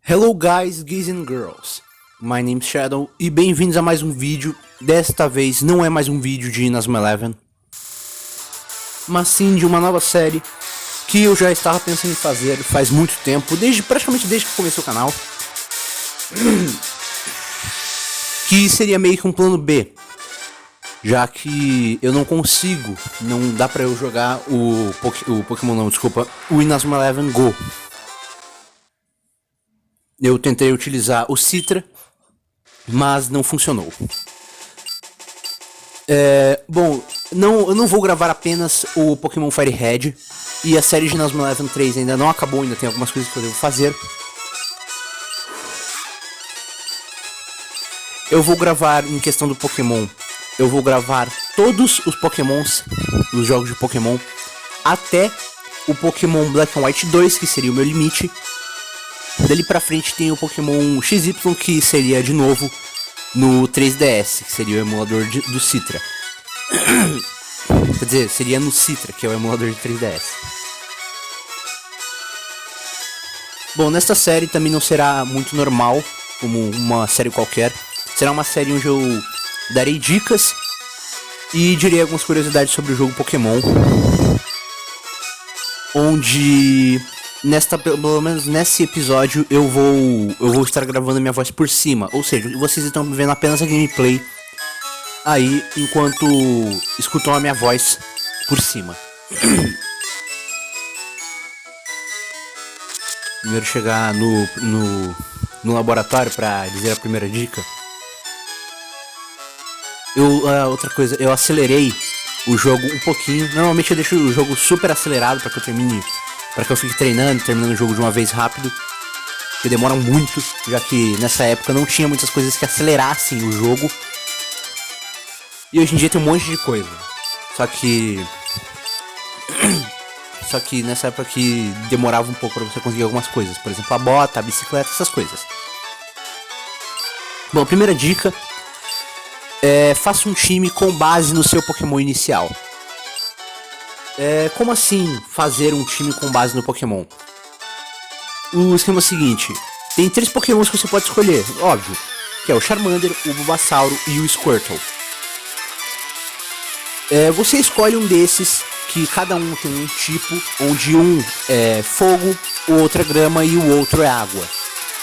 Hello guys, guys and girls, my name is Shadow e bem-vindos a mais um vídeo. Desta vez não é mais um vídeo de Inazuma Eleven, mas sim de uma nova série que eu já estava pensando em fazer faz muito tempo, praticamente desde que comecei o canal. Que seria meio que um plano B, já que eu não consigo, não dá pra eu jogar o Inazuma Eleven Go. Eu tentei utilizar o Citra, mas não funcionou. Bom, eu não vou gravar apenas o Pokémon Fire Red, e a série de Inazuma Eleven 3 ainda não acabou, ainda tem algumas coisas que eu devo fazer. Eu vou gravar, em questão do Pokémon, eu vou gravar todos os Pokémons, os jogos de Pokémon, até o Pokémon Black and White 2, que seria o meu limite. Dali pra frente tem o Pokémon XY, que seria de novo no 3DS, que seria o emulador do Citra. Quer dizer, seria no Citra, que é o emulador de 3DS. Bom, nesta série também não será muito normal, como uma série qualquer. Será uma série onde eu darei dicas e direi algumas curiosidades sobre o jogo Pokémon. Onde, pelo menos nesse episódio, eu vou estar gravando a minha voz por cima. Ou seja, vocês estão vendo apenas a gameplay aí, enquanto escutam a minha voz por cima. Primeiro chegar no laboratório para dizer a primeira dica. Outra coisa, eu acelerei o jogo um pouquinho. Normalmente eu deixo o jogo super acelerado para que eu termine, para que eu fique terminando o jogo de uma vez rápido, que demora muito, já que nessa época não tinha muitas coisas que acelerassem o jogo. E hoje em dia tem um monte de coisa. Só que nessa época que demorava um pouco para você conseguir algumas coisas, por exemplo, a bota, a bicicleta, essas coisas. Bom, a primeira dica é: faça um time com base no seu Pokémon inicial. Como assim fazer um time com base no Pokémon? O esquema é o seguinte: tem 3 Pokémons que você pode escolher, óbvio, que é o Charmander, o Bulbasauro e o Squirtle. Você escolhe um desses, que cada um tem um tipo, onde um é fogo, o outro é grama e o outro é água.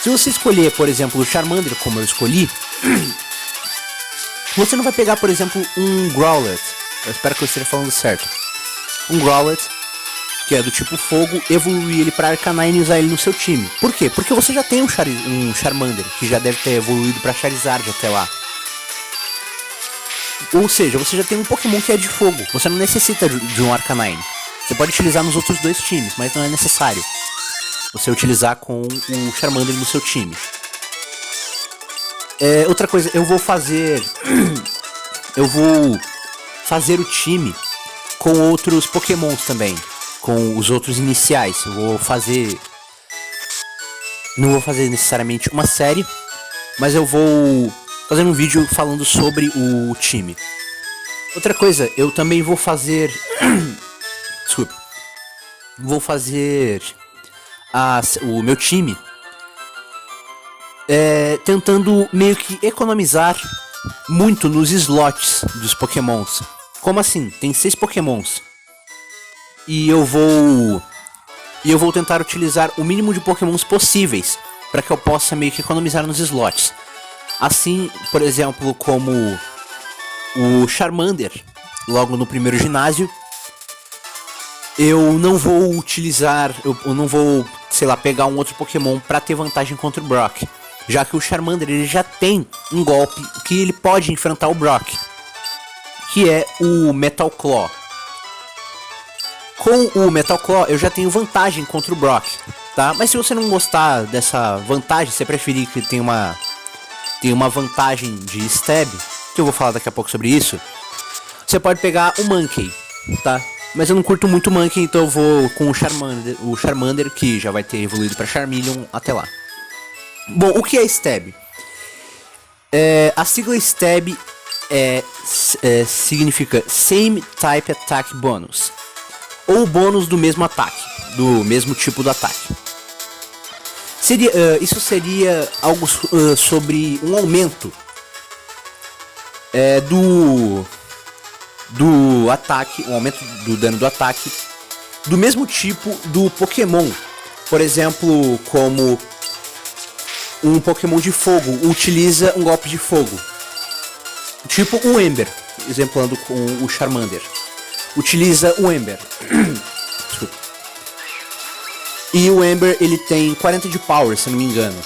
Se você escolher, por exemplo, o Charmander, como eu escolhi, você não vai pegar, por exemplo, um Growlithe. Eu espero que eu esteja falando certo. Um Growlithe, que é do tipo fogo, evoluir ele para Arcanine e usar ele no seu time. Por quê? Porque você já tem um Charmander, que já deve ter evoluído para Charizard até lá. Ou seja, você já tem um Pokémon que é de fogo. Você não necessita de um Arcanine. Você pode utilizar nos outros 2 times, mas não é necessário você utilizar com o Charmander no seu time. Outra coisa, eu vou fazer o time com outros Pokémons também, com os outros iniciais. Não vou fazer necessariamente uma série, mas eu vou fazer um vídeo falando sobre o time. Outra coisa, eu também vou fazer desculpe. Vou fazer o meu time tentando meio que economizar muito nos slots dos Pokémons. Como assim? Tem 6 Pokémons. E eu vou tentar utilizar o mínimo de Pokémons possíveis, para que eu possa meio que economizar nos slots. Assim, por exemplo, como o Charmander, logo no primeiro ginásio, eu não vou utilizar, eu não vou, sei lá, pegar um outro Pokémon para ter vantagem contra o Brock, já que o Charmander ele já tem um golpe que ele pode enfrentar o Brock, que é o Metal Claw. Com o Metal Claw eu já tenho vantagem contra o Brock, tá? Mas se você não gostar dessa vantagem, se preferir que tenha uma vantagem de stab, que eu vou falar daqui a pouco sobre isso, você pode pegar o Mankey, tá? Mas eu não curto muito o Mankey, então eu vou com o Charmander, que já vai ter evoluído para Charmeleon até lá. Bom, o que é stab? A sigla stab significa Same Type Attack Bonus, ou bônus do mesmo ataque, do mesmo tipo do ataque. Isso seria algo sobre um aumento do ataque, um aumento do dano do ataque, do mesmo tipo do Pokémon. Por exemplo, como um Pokémon de fogo utiliza um golpe de fogo, tipo o Ember, exemplando com o Charmander. Utiliza o Ember. E o Ember, ele tem 40 de power, se não me engano.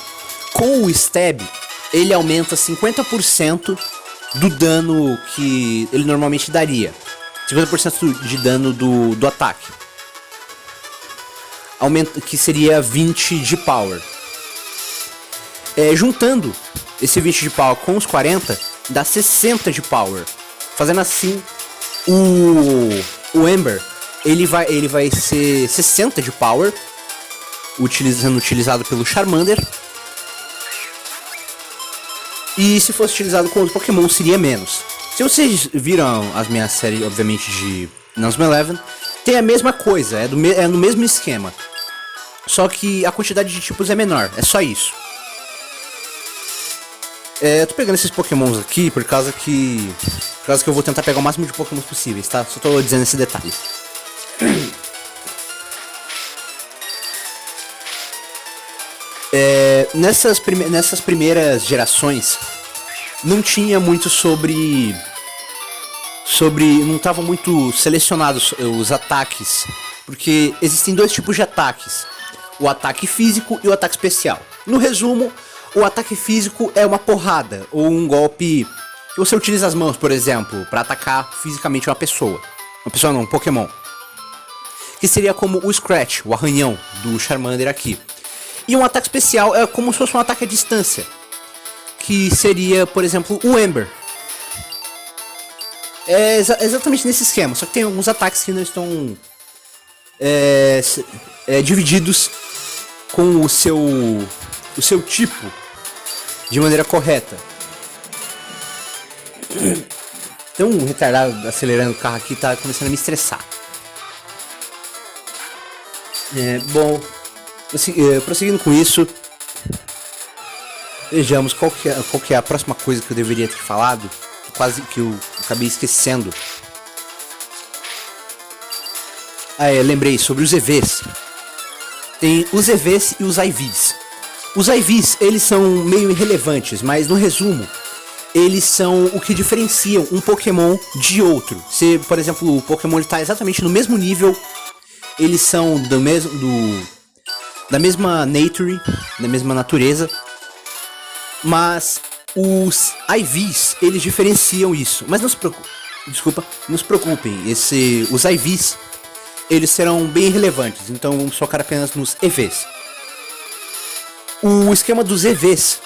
Com o Stab, ele aumenta 50% do dano que ele normalmente daria. 50% de dano do ataque. Aumenta, que seria 20 de power. Juntando esse 20 de power com os 40, dá 60 de power. Fazendo assim, o Ember, ele vai ser 60 de power, sendo utilizado pelo Charmander. E se fosse utilizado com outro Pokémon, seria menos. Se vocês viram as minhas séries, obviamente, de Nuzlocke Eleven, tem a mesma coisa, é no mesmo esquema. Só que a quantidade de tipos é menor, é só isso. Eu tô pegando esses Pokémons aqui por causa que eu vou tentar pegar o máximo de Pokémons possíveis, tá? Só tô dizendo esse detalhe. Nessas primeiras gerações não tinha muito sobre não estavam muito selecionados os ataques, porque existem dois tipos de ataques: o ataque físico e o ataque especial. No resumo, o ataque físico é uma porrada ou um golpe que você utiliza as mãos, por exemplo, para atacar fisicamente uma pessoa não, um Pokémon, que seria como o Scratch, o arranhão do Charmander aqui. E um ataque especial é como se fosse um ataque à distância, que seria, por exemplo, o Ember. É exatamente nesse esquema, só que tem alguns ataques que não estão divididos com o seu tipo de maneira correta. Tem um retardado acelerando o carro aqui, tá começando a me estressar. Bom, prosseguindo com isso, vejamos qual que é a próxima coisa que eu deveria ter falado, quase que eu acabei esquecendo. Lembrei sobre os EVs. Tem os EVs e os IVs. Os IVs, eles são meio irrelevantes, mas no resumo, eles são o que diferenciam um Pokémon de outro. Se, por exemplo, o Pokémon está exatamente no mesmo nível, eles são da mesma nature, da mesma natureza, mas os IVs, eles diferenciam isso. Mas não se preocupem, os IVs, eles serão bem relevantes, então vamos focar apenas nos EVs. O esquema dos EVs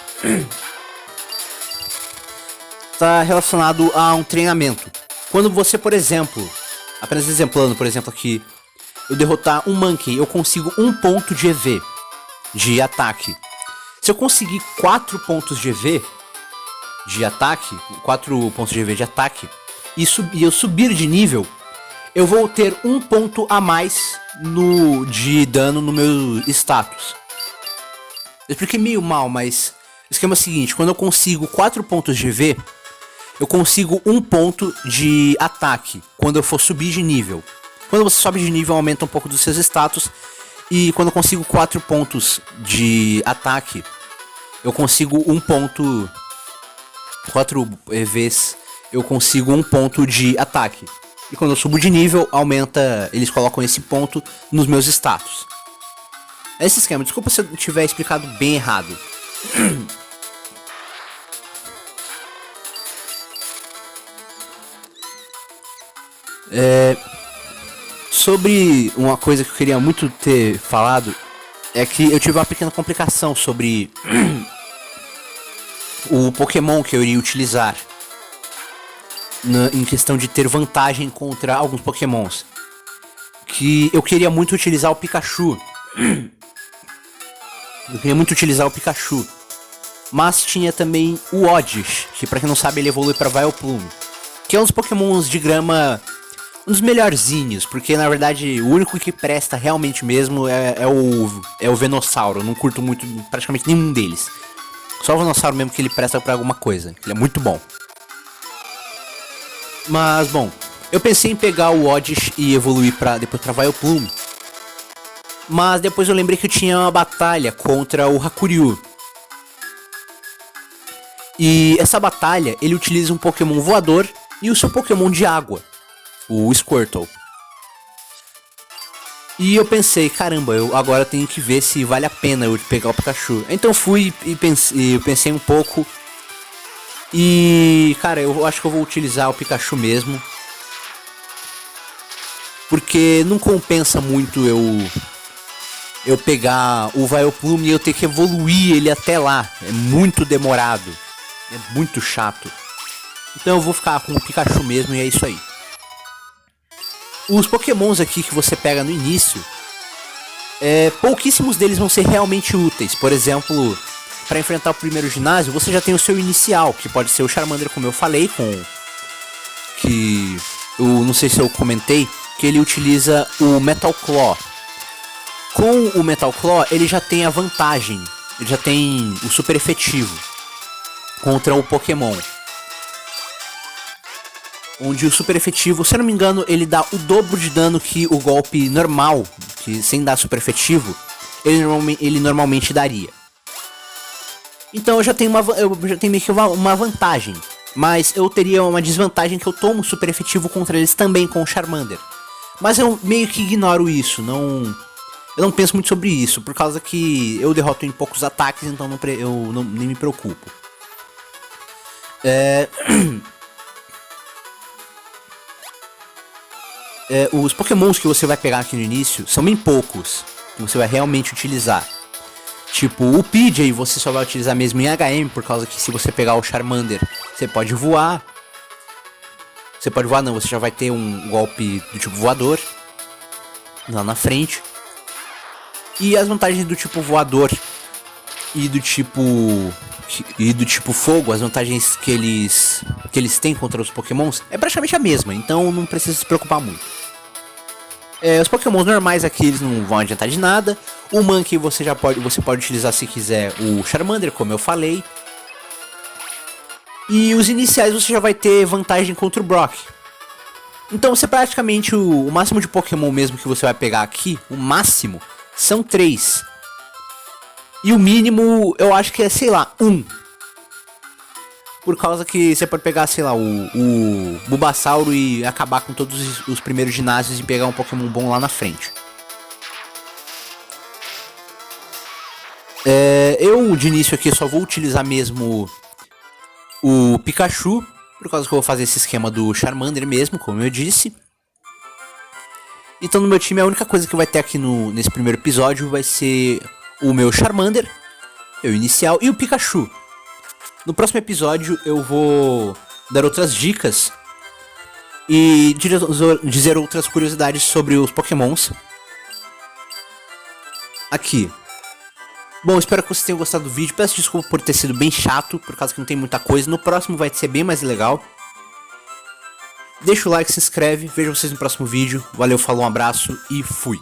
está relacionado a um treinamento. Quando você, por exemplo, apenas exemplando, por exemplo aqui, eu derrotar um Monkey, eu consigo 1 ponto de EV, de ataque. Se eu conseguir 4 pontos de EV de ataque, 4 pontos de EV de ataque, e eu subir de nível, eu vou ter 1 ponto a mais de dano no meu status. Eu expliquei meio mal, mas o esquema é o seguinte: quando eu consigo 4 pontos de EV, eu consigo 1 ponto de ataque quando eu for subir de nível. Quando você sobe de nível, aumenta um pouco dos seus status. E quando eu consigo 4 pontos de ataque, eu consigo 1 ponto... 4 EVs, eu consigo 1 ponto de ataque. E quando eu subo de nível, aumenta... Eles colocam esse ponto nos meus status. É esse esquema. Desculpa se eu tiver explicado bem errado. Sobre uma coisa que eu queria muito ter falado, é que eu tive uma pequena complicação sobre o Pokémon que eu iria utilizar em questão de ter vantagem contra alguns Pokémons. Que eu queria muito utilizar o Pikachu. Mas tinha também o Oddish, que pra quem não sabe ele evolui pra Vileplume, que é um dos Pokémons de grama. um dos melhorzinhos, porque na verdade o único que presta realmente mesmo é o Venossauro. Eu não curto muito praticamente nenhum deles. Só o Venossauro mesmo que ele presta pra alguma coisa. Ele é muito bom. Mas bom, eu pensei em pegar o Oddish e evoluir depois pra Vileplume. Mas depois eu lembrei que eu tinha uma batalha contra o Hakuryu. E essa batalha, ele utiliza um Pokémon voador e o seu Pokémon de água, o Squirtle. E eu pensei, caramba, eu agora tenho que ver se vale a pena eu pegar o Pikachu. Então fui e pensei um pouco. E, cara, eu acho que eu vou utilizar o Pikachu mesmo. Porque não compensa muito eu pegar o Vileplume e eu ter que evoluir ele até lá. É muito demorado. É muito chato. Então eu vou ficar com o Pikachu mesmo e é isso aí. Os Pokémons aqui que você pega no início, pouquíssimos deles vão ser realmente úteis. Por exemplo, para enfrentar o primeiro ginásio, você já tem o seu inicial, que pode ser o Charmander, como eu falei, eu não sei se eu comentei, que ele utiliza o Metal Claw. Com o Metal Claw, ele já tem a vantagem, ele já tem o super efetivo contra o Pokémon. Onde o super efetivo, se eu não me engano, ele dá o dobro de dano que o golpe normal, que sem dar super efetivo, ele normalmente daria. Então eu já tenho meio que uma vantagem. Mas eu teria uma desvantagem que eu tomo super efetivo contra eles também com o Charmander. Mas eu meio que ignoro isso, eu não penso muito sobre isso, por causa que eu derroto em poucos ataques, então nem me preocupo. Os Pokémons que você vai pegar aqui no início são bem poucos que você vai realmente utilizar. Tipo, o Pidgey você só vai utilizar mesmo em HM, por causa que se você pegar o Charmander, você pode voar. Você pode voar não, você já vai ter um golpe do tipo voador lá na frente. E as vantagens do tipo voador e do tipo fogo, as vantagens que eles têm contra os Pokémons é praticamente a mesma, então não precisa se preocupar muito. Os Pokémons normais aqui eles não vão adiantar de nada. O Mankey você pode utilizar se quiser o Charmander, como eu falei. E os iniciais você já vai ter vantagem contra o Brock. Então você praticamente o máximo de Pokémon mesmo que você vai pegar aqui, o máximo, são 3. E o mínimo eu acho que é, sei lá, 1. Por causa que você pode pegar, sei lá, o Bulbasauro e acabar com todos os primeiros ginásios e pegar um Pokémon bom lá na frente. Eu de início aqui só vou utilizar mesmo o Pikachu, por causa que eu vou fazer esse esquema do Charmander mesmo, como eu disse. Então no meu time a única coisa que vai ter aqui nesse primeiro episódio vai ser o meu Charmander, o inicial, e o Pikachu. No próximo episódio eu vou dar outras dicas e dizer outras curiosidades sobre os Pokémons aqui. Bom, espero que vocês tenham gostado do vídeo. Peço desculpa por ter sido bem chato, por causa que não tem muita coisa. No próximo vai ser bem mais legal. Deixa o like, se inscreve. Vejo vocês no próximo vídeo. Valeu, falou, um abraço e fui.